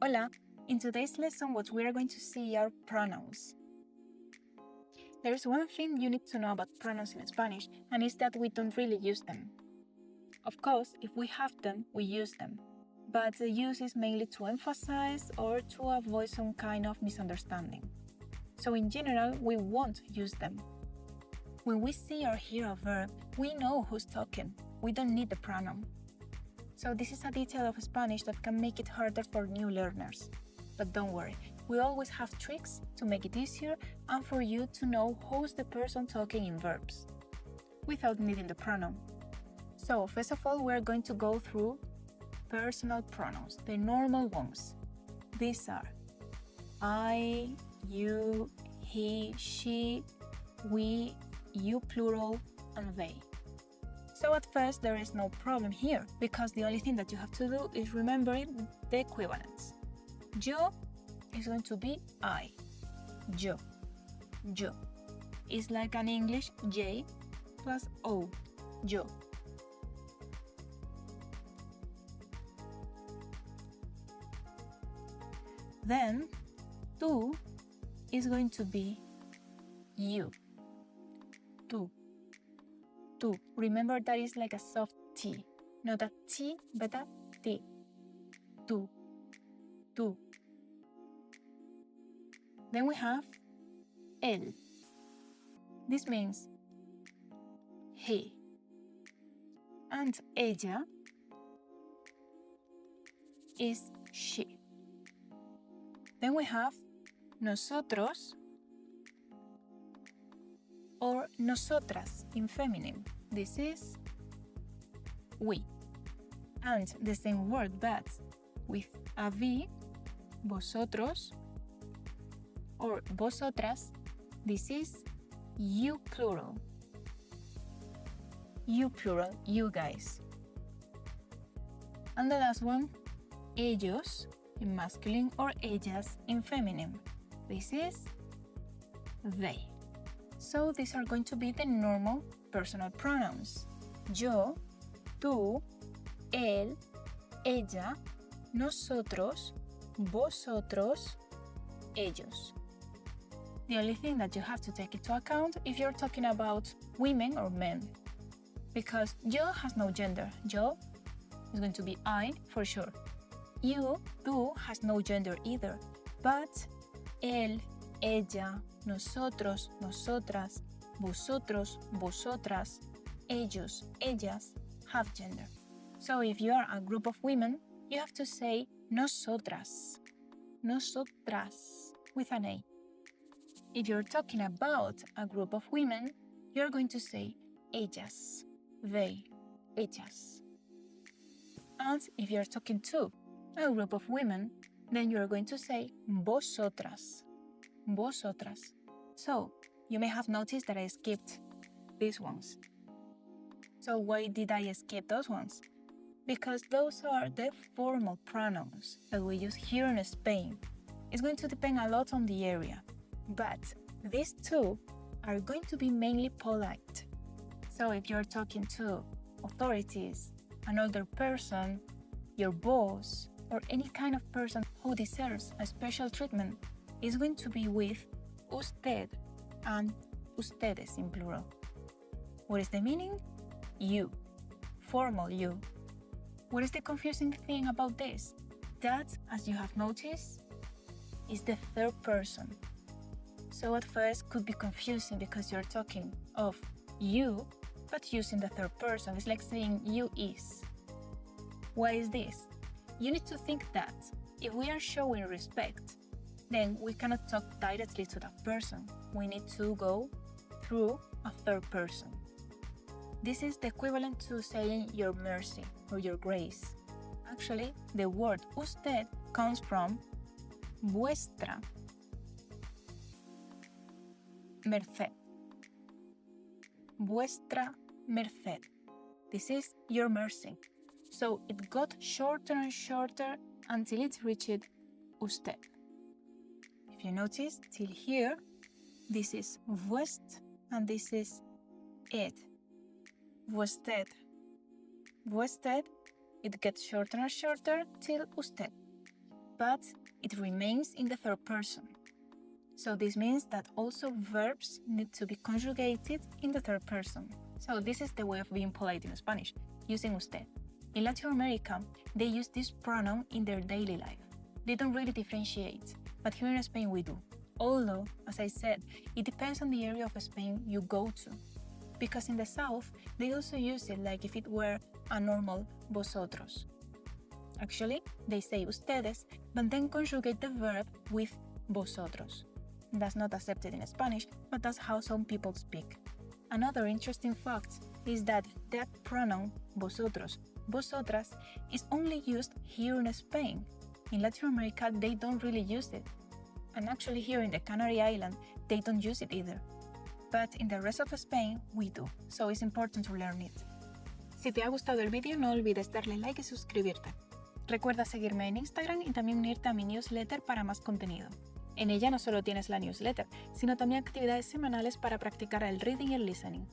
Hola! In today's lesson, what we are going to see are pronouns. There is one thing you need to know about pronouns in Spanish, and it's that we don't really use them. Of course, if we have them, we use them. But the use is mainly to emphasize or to avoid some kind of misunderstanding. So in general, we won't use them. When we see or hear a verb, we know who's talking. We don't need the pronoun. So this is a detail of Spanish that can make it harder for new learners. But don't worry, we always have tricks to make it easier and for you to know who's the person talking in verbs, without needing the pronoun. So first of all, we're going to go through personal pronouns, the normal ones. These are I, you, he, she, we, you plural, and they. So at first there is no problem here, because the only thing that you have to do is remembering the equivalents. Yo is going to be I. Yo. Yo. It's like an English J plus O. Yo. Then, tú is going to be you. Tú. Tú. Remember that is like a soft T. Not a T, but a T. Tú. Tú. Then we have él. This means he. And ella is she. Then we have nosotros or nosotras in feminine. This is we. And the same word but with a V, vosotros or vosotras, this is you plural. You plural, you guys. And the last one, ellos in masculine or ellas in feminine. This is they. So these are going to be the normal personal pronouns. Yo, tú, él, ella, nosotros, vosotros, ellos. The only thing that you have to take into account if you're talking about women or men. Because yo has no gender. Yo is going to be I for sure. You, tú, has no gender either. But él, ella, nosotros, nosotras, vosotros, vosotras, ellos, ellas have gender. So if you are a group of women, you have to say nosotras. Nosotras with an A. If you're talking about a group of women, you're going to say ellas, they, ellas. And if you're talking to a group of women, then you're going to say vosotras, vosotras. So, you may have noticed that I skipped these ones. So why did I skip those ones? Because those are the formal pronouns that we use here in Spain. It's going to depend a lot on the area, but these two are going to be mainly polite. So if you're talking to authorities, an older person, your boss, or any kind of person who deserves a special treatment, it's going to be with usted and ustedes in plural. What is the meaning? You. Formal you. What is the confusing thing about this? That, as you have noticed, is the third person. So at first could be confusing because you're talking of you, but using the third person. It's like saying you is. Why is this? You need to think that if we are showing respect, then we cannot talk directly to that person. We need to go through a third person. This is the equivalent to saying your mercy or your grace. Actually, the word usted comes from vuestra merced. Vuestra merced. This is your mercy. So it got shorter and shorter until it reached usted. If you notice, till here, this is vuest and this is it. Vuested. Vuested, it gets shorter and shorter till usted. but it remains in the third person. So this means that also verbs need to be conjugated in the third person. So this is the way of being polite in Spanish, using usted. In Latin America, they use this pronoun in their daily life. They don't really differentiate, but here in Spain we do. Although, as I said, it depends on the area of Spain you go to. Because in the south, they also use it like if it were a normal vosotros. Actually, they say ustedes, but then conjugate the verb with vosotros. That's not accepted in Spanish, but that's how some people speak. Another interesting fact is that that pronoun vosotros, vosotras, is only used here in Spain. In Latin America, they don't really use it. And actually here in the Canary Island, they don't use it either. But in the rest of Spain, we do, so it's important to learn it. Si te ha gustado el vídeo, no olvides darle like y suscribirte. Recuerda seguirme en Instagram y también unirte a mi newsletter para más contenido. En ella no solo tienes la newsletter, sino también actividades semanales para practicar el reading y el listening.